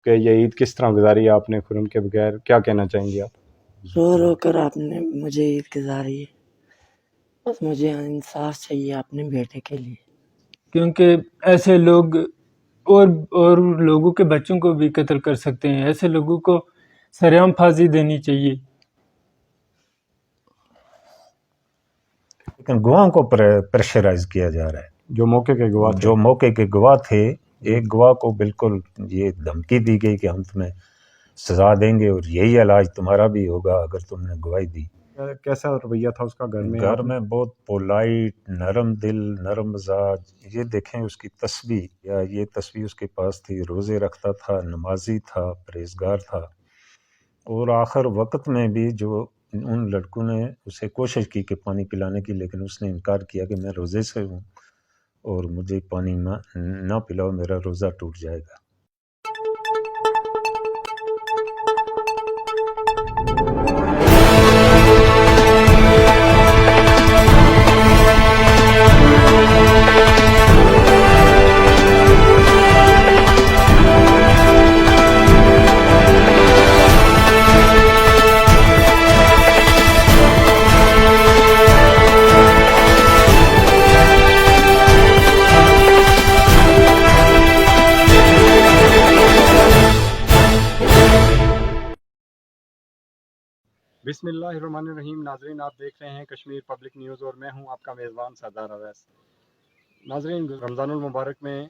کہ یہ عید کس طرح گزاری آپ نے خرم کے بغیر، کیا کہنا چاہیں گے آپ؟ رو رو کر آپ نے مجھے عید گزاری ہے، بس مجھے انصاف چاہیے اپنے بیٹے کے لیے، کیونکہ ایسے لوگ اور لوگوں کے بچوں کو بھی قتل کر سکتے ہیں. ایسے لوگوں کو سرعام پھانسی دینی چاہیے. لیکن گواہوں کو پریشرائز کیا جا رہا ہے، جو موقع کے گواہ تھے، جو موقع کے گواہ تھے. ایک گواہ کو بالکل یہ دھمکی دی گئی کہ ہم تمہیں سزا دیں گے اور یہی علاج تمہارا بھی ہوگا اگر تم نے گواہی دی. کیسا رویہ تھا اس کا گھر میں بہت پولائٹ، نرم دل، نرم مزاج. یہ دیکھیں اس کی تسبیح، یا یہ تسبیح اس کے پاس تھی، روزے رکھتا تھا، نمازی تھا، پرہیزگار تھا. اور آخر وقت میں بھی جو ان لڑکوں نے اسے کوشش کی کہ پانی پلانے کی، لیکن اس نے انکار کیا کہ میں روزے سے ہوں اور مجھے پانی نہ پلاؤ، میرا روزہ ٹوٹ جائے گا. بسم اللہ الرحمن الرحیم. ناظرین، آپ دیکھ رہے ہیں کشمیر پبلک نیوز اور میں ہوں آپ کا میزبان سردار اویس. ناظرین، رمضان المبارک میں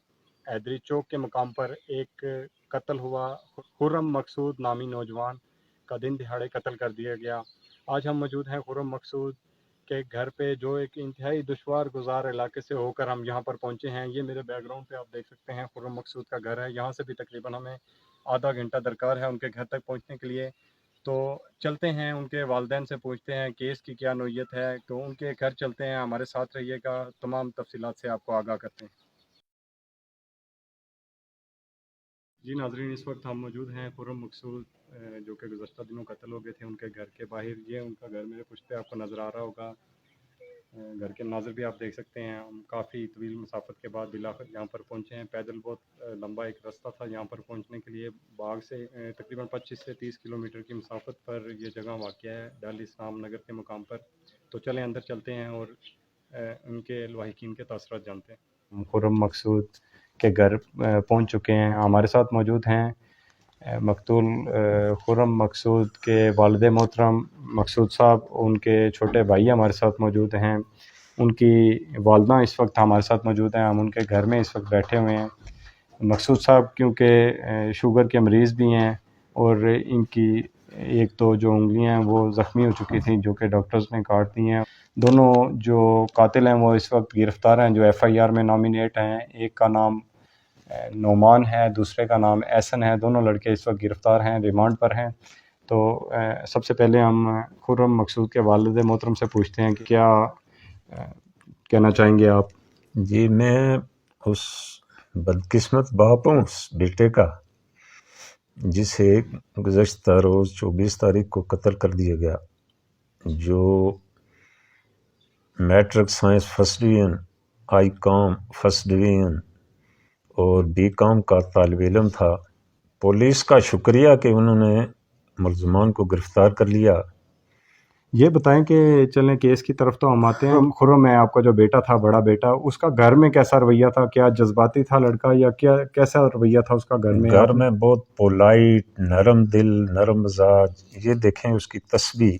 حیدری چوک کے مقام پر ایک قتل ہوا. خرم مقصود نامی نوجوان کا دن دہاڑے قتل کر دیا گیا. آج ہم موجود ہیں خرم مقصود کے گھر پہ، جو ایک انتہائی دشوار گزار علاقے سے ہو کر ہم یہاں پر پہنچے ہیں. یہ میرے بیک گراؤنڈ پہ آپ دیکھ سکتے ہیں خرم مقصود کا گھر ہے. یہاں سے بھی تقریباً ہمیں آدھا گھنٹہ درکار ہے ان کے گھر تک پہنچنے کے لیے. تو چلتے ہیں ان کے والدین سے پوچھتے ہیں کیس کی کیا نوعیت ہے. تو ان کے گھر چلتے ہیں، ہمارے ساتھ رہیے گا، تمام تفصیلات سے آپ کو آگاہ کرتے ہیں. جی ناظرین، اس وقت ہم موجود ہیں خرم مقصود جو کہ گزشتہ دنوں قتل ہو گئے تھے، ان کے گھر کے باہر. یہ ان کا گھر میرے پشتے آپ کو نظر آ رہا ہوگا. گھر کے مناظر بھی آپ دیکھ سکتے ہیں. ہم کافی طویل مسافت کے بعد بالآخر یہاں پر پہنچے ہیں. پیدل بہت لمبا ایک راستہ تھا یہاں پر پہنچنے کے لیے. باغ سے تقریباً 25 سے 30 کلومیٹر کی مسافت پر یہ جگہ واقع ہے، ڈل اسلام نگر کے مقام پر. تو چلیں اندر چلتے ہیں اور ان کے لواحقین کے تاثرات جانتے ہیں. خرم مقصود کے گھر پہنچ چکے ہیں. ہمارے ساتھ موجود ہیں مقتول خرم مقصود کے والد محترم مقصود صاحب. ان کے چھوٹے بھائی ہمارے ساتھ موجود ہیں. ان کی والدہ اس وقت ہمارے ساتھ موجود ہیں. ہم ان کے گھر میں اس وقت بیٹھے ہوئے ہیں. مقصود صاحب کیونکہ شوگر کے مریض بھی ہیں اور ان کی ایک تو جو انگلیاں ہیں وہ زخمی ہو چکی تھیں، جو کہ ڈاکٹرز نے کاٹ دی ہیں. دونوں جو قاتل ہیں وہ اس وقت گرفتار ہیں، جو ایف آئی آر میں نامینیٹ ہیں. ایک کا نام نعمان ہے، دوسرے کا نام احسن ہے. دونوں لڑکے اس وقت گرفتار ہیں، ریمانڈ پر ہیں. تو سب سے پہلے ہم خرم مقصود کے والد محترم سے پوچھتے ہیں کہ کیا کہنا چاہیں گے آپ؟ جی، میں اس بدقسمت باپ ہوں اس بیٹے کا جسے گزشتہ روز 24 تاریخ کو قتل کر دیا گیا، جو میٹرک سائنس فرسٹ ڈویژن، آئی کام فرسٹ ڈویژن اور بی کام کا طالب علم تھا. پولیس کا شکریہ کہ انہوں نے ملزمان کو گرفتار کر لیا. یہ بتائیں کہ چلیں کیس کی طرف تو ہم آتے ہیں. خرم ہے آپ کا جو بیٹا تھا، بڑا بیٹا، اس کا گھر میں کیسا رویہ تھا؟ کیا جذباتی تھا لڑکا یا کیسا رویہ تھا اس کا گھر میں؟ گھر میں بہت پولائٹ، نرم دل، نرم مزاج. یہ دیکھیں اس کی تسبیح.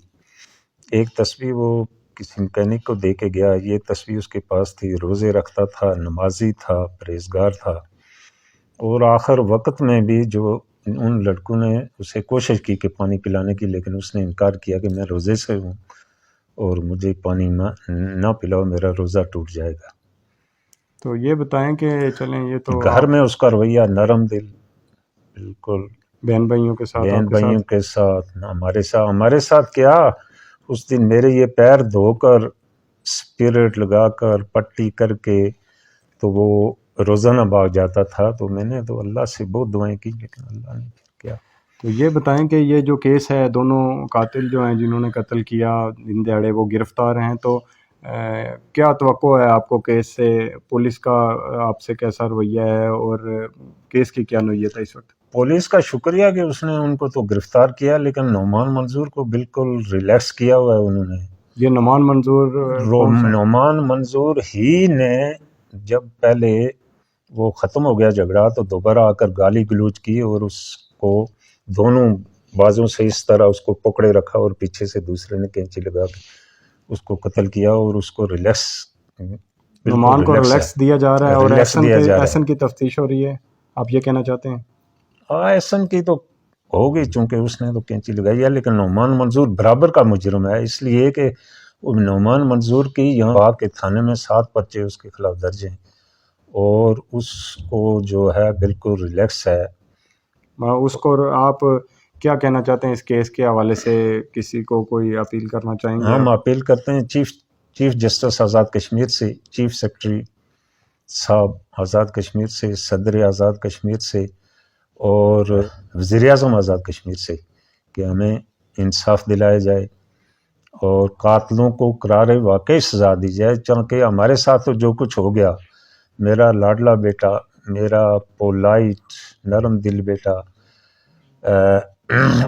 ایک تسبیح وہ کسی مکینک کو دے کے گیا، یہ تسبیح اس کے پاس تھی. روزے رکھتا تھا، نمازی تھا، پرہیزگار تھا. اور آخر وقت میں بھی جو ان لڑکوں نے اسے کوشش کی کہ پانی پلانے کی، لیکن اس نے انکار کیا کہ میں روزے سے ہوں اور مجھے پانی نہ پلاؤ، میرا روزہ ٹوٹ جائے گا. تو یہ بتائیں کہ چلیں یہ تو گھر میں اس کا رویہ نرم دل، بالکل بہن بھائیوں کے ساتھ، بہن بھائیوں کے ساتھ، ہمارے ساتھ کیا، اس دن میرے یہ پیر دھو کر اسپرٹ لگا کر پٹی کر کے تو وہ روزانہ بھاگ جاتا تھا. تو میں نے تو اللہ سے بہت دعائیں کی، لیکن اللہ نے کیا. تو یہ بتائیں کہ یہ جو کیس ہے، دونوں قاتل جو ہیں جنہوں نے قتل کیا دن دہاڑے، وہ گرفتار ہیں. تو کیا توقع ہے آپ کو کیس سے؟ پولیس کا آپ سے کیسا رویہ ہے اور کیس کی کیا نوعیت ہے اس وقت؟ पुलिस का शुक्रिया कि उसने उनको तो गिरफ्तार किया, लेकिन नोमान मंजूर को बिल्कुल रिलैक्स किया हुआ है उन्होंने। ये नोमान मंजूर कौन सा? नोमान मंजूर ही ने जब पहले वो ख़त्म हो गया झगड़ा तो दोबारा आकर गाली गलौज की और उसको दोनों बाजों से इस तरह उसको पकड़े रखा और पीछे से दूसरे ने कैंची लगा के उसको कत्ल किया और उसको रिलैक्स, नोमान को रिलैक्स दिया जा रहा है और रिलैक्स दिया जा रहा है। एहसन की तफ्तीश हो रही है, आप ये कहना चाहते हैं? एहसन की तो होगी चूंकि उसने तो कैंची लगाई है, लेकिन नोमान मंजूर बराबर का मुजरम है, इसलिए कि नोमान मंजूर की यहाँ के थाने में 7 पर्चे उसके खिलाफ दर्ज हैं और उसको जो है बिल्कुल रिलैक्स है। उसको आप क्या कहना चाहते हैं इस केस के हवाले से? किसी को कोई अपील करना चाहेंगे? हम अपील करते हैं चीफ जस्टिस आज़ाद कश्मीर से, चीफ सेक्रेटरी साहब आज़ाद कश्मीर से, सदर आज़ाद कश्मीर से और वज़ीर आज़म आज़ाद कश्मीर से कि हमें इंसाफ दिलाया जाए और कातलों को करारे वाकई सज़ा दी जाए। चूँकि हमारे साथ तो जो कुछ हो गया, मेरा लाडला बेटा, मेरा पोलाइट नरम दिल बेटा,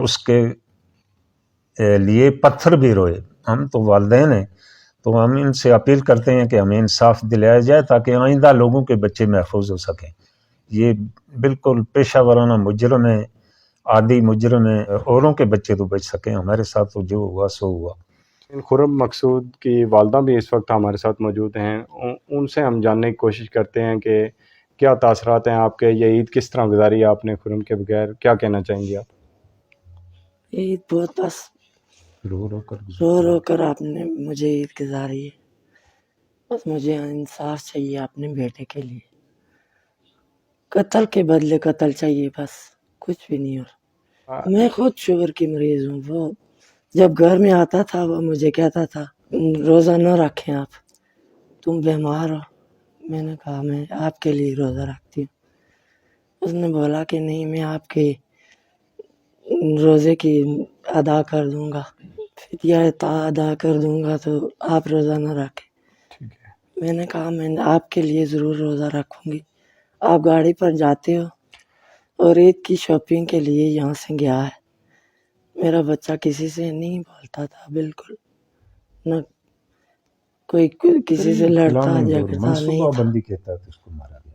उसके लिए पत्थर भी रोए। हम तो वालिदैन हैं, तो हम इनसे अपील करते हैं कि हमें इंसाफ दिलाया जाए ताकि आइंदा लोगों के बच्चे महफूज हो सकें। ये बिल्कुल पेशा वराना मुजरम है, आदि मुजरम है, औरों के बच्चे तो बच सकें, हमारे साथ तो जो हुआ सो हुआ। खुर्रम मकसूद की वालदा भी इस वक्त हमारे साथ मौजूद हैं, उनसे हम जानने की कोशिश करते हैं कि क्या तासरात हैं आपके, ये ईद किस तरह गुजारी आपने खुर्रम के बगैर, क्या कहना चाहेंगे आप? ईद बहुत बस रो कर आपने मुझे ईद गुजारी है। बस मुझे इंसाफ चाहिए अपने बेटे के लिए, कत्ल के बदले कत्ल चाहिए, बस कुछ भी नहीं। और मैं खुद शुगर की मरीज हूँ। वो जब घर में आता था वो मुझे कहता था रोज़ा न रखें आप, तुम बीमार हो। मैंने कहा मैं आपके लिए रोज़ा रखती हूँ। उसने बोला कि नहीं, मैं आपके रोज़े की अदा कर दूंगा, फिदिया अदा कर दूंगा, तो आप रोज़ा न रखें। ठीक है। मैंने कहा मैं आपके लिए ज़रूर रोज़ा रखूंगी। आप गाड़ी पर जाते हो और ईद की शॉपिंग के लिए यहाँ से गया है। मेरा बच्चा किसी से नहीं बोलता था, बिल्कुल न कोई किसी से लड़ता झगड़ता नहीं था। बंदी कहता था उसको मारा गया।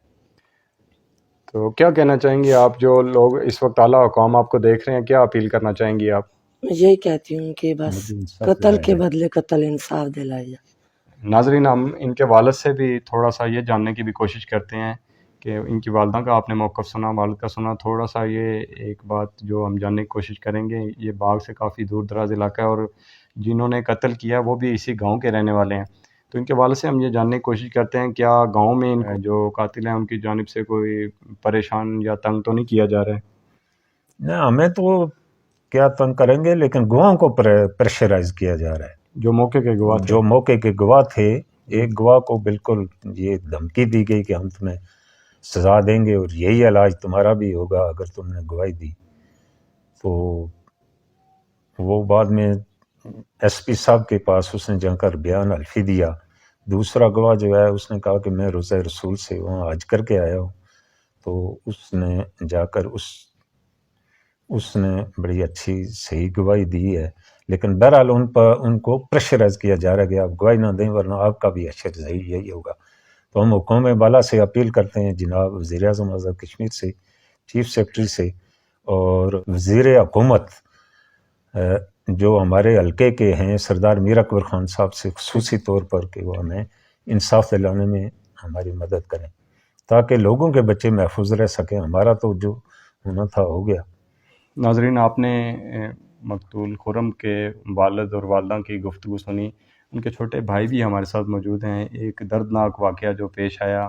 तो क्या कहना चाहेंगे आप, जो लोग इस वक्त आला हुकाम आपको देख रहे हैं, क्या अपील करना चाहेंगी आप? मैं यही कहती हूँ कि बस कत्ल के बदले कत्ल, इंसाफ दिलाया जाए। नाजरीन, हम इनके वालिद से भी थोड़ा सा ये जानने की भी कोशिश करते हैं कि इनकी वालदा का आपने मौक़िफ़ सुना, वालिद का सुना, थोड़ा सा ये एक बात जो हम जानने की कोशिश करेंगे। ये बाग से काफ़ी दूर दराज इलाका है और जिन्होंने कत्ल किया वो भी इसी गांव के रहने वाले हैं। तो इनके वालिद से हम ये जानने की कोशिश करते हैं क्या गांव में इन जो कातिल हैं उनकी जानिब से कोई परेशान या तंग तो नहीं किया जा रहा है? ना, हमें तो क्या तंग करेंगे, लेकिन गवाहों को प्रेशराइज किया जा रहा है। जो मौके के गवाह थे, जो मौके के गवाह थे, एक गवाह को बिल्कुल ये धमकी दी गई कि हम तुम्हें सज़ा देंगे और यही इलाज तुम्हारा भी होगा अगर तुमने गवाही दी। तो वो बाद में एसपी साहब के पास उसने जाकर बयान हल्फी दिया। दूसरा गवाह जो है उसने कहा कि मैं रोज़ा रसूल से वहाँ हज करके आया हूँ। तो उसने जाकर उसने बड़ी अच्छी सही गवाही दी है, लेकिन बहरहाल उनको प्रेशराइज किया जा रहा है कि आप गवाही ना दें वरना आपका भी अशर यही होगा। तो हम हुकूमत बाला से अपील करते हैं, जनाब वज़ीर आज़म आज़ाद कश्मीर से, चीफ सेक्रेटरी से और वज़ीर हुकूमत जो हमारे हल्के के हैं सरदार मीर अकबर ख़ान साहब से ख़ुसूसी तौर पर कि वो हमें इंसाफ दिलाने में हमारी मदद करें ताकि लोगों के बच्चे महफूज रह सकें। हमारा तो जो होना था हो गया। नाजरीन, आपने मकतूल खुर्रम के वालिद और वालदा की गुफ्तगू सुनी। उनके छोटे भाई भी हमारे साथ मौजूद हैं। एक दर्दनाक वाक़या जो पेश आया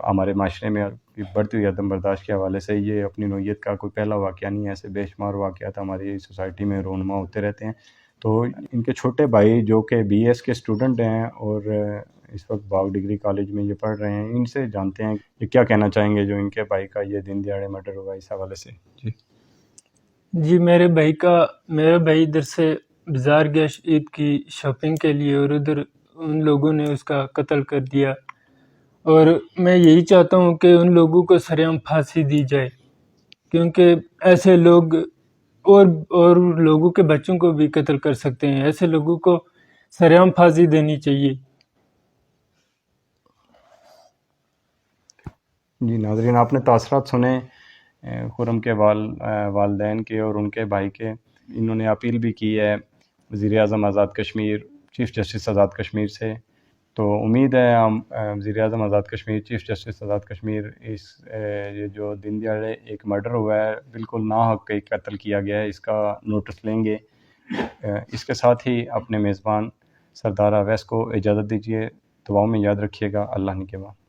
हमारे माशरे में बढ़ती हुई अदम बर्दाश्त के हवाले से, ये अपनी नौइयत का कोई पहला वाक़या नहीं है, ऐसे बेशुमार वाक़यात हमारी सोसाइटी में रोनुमा होते रहते हैं। तो इनके छोटे भाई जो कि BS के स्टूडेंट हैं और इस वक्त बाग डिग्री कॉलेज में ये पढ़ रहे हैं, इनसे जानते हैं कि क्या कहना चाहेंगे जो इनके भाई का ये दिन दिहाड़े मर्डर हुआ इस हवाले से। जी, मेरा भाई इधर से बाज़ार गया ईद की शॉपिंग के लिए और उधर उन लोगों ने उसका कत्ल कर दिया और मैं यही चाहता हूँ कि उन लोगों को सरेआम फांसी दी जाए। کیونکہ ایسے لوگ اور لوگوں کے بچوں کو بھی قتل کر سکتے ہیں. ایسے لوگوں کو سرعام پھانسی دینی چاہیے. جی ناظرین، آپ نے تاثرات سنے خرم کے والدین کے اور ان کے بھائی کے. انہوں نے اپیل بھی کی ہے وزیر اعظم آزاد کشمیر، چیف جسٹس آزاد کشمیر سے. تو امید ہے ہم وزیر اعظم آزاد کشمیر، چیف جسٹس آزاد کشمیر، یہ جو دن دیہڑے ایک مرڈر ہوا ہے، بالکل ناحق ایک قتل کیا گیا ہے، اس کا نوٹس لیں گے. اس کے ساتھ ہی اپنے میزبان سردار اویس کو اجازت دیجیے. دعاؤں میں یاد رکھیے گا. اللہ نگہبان.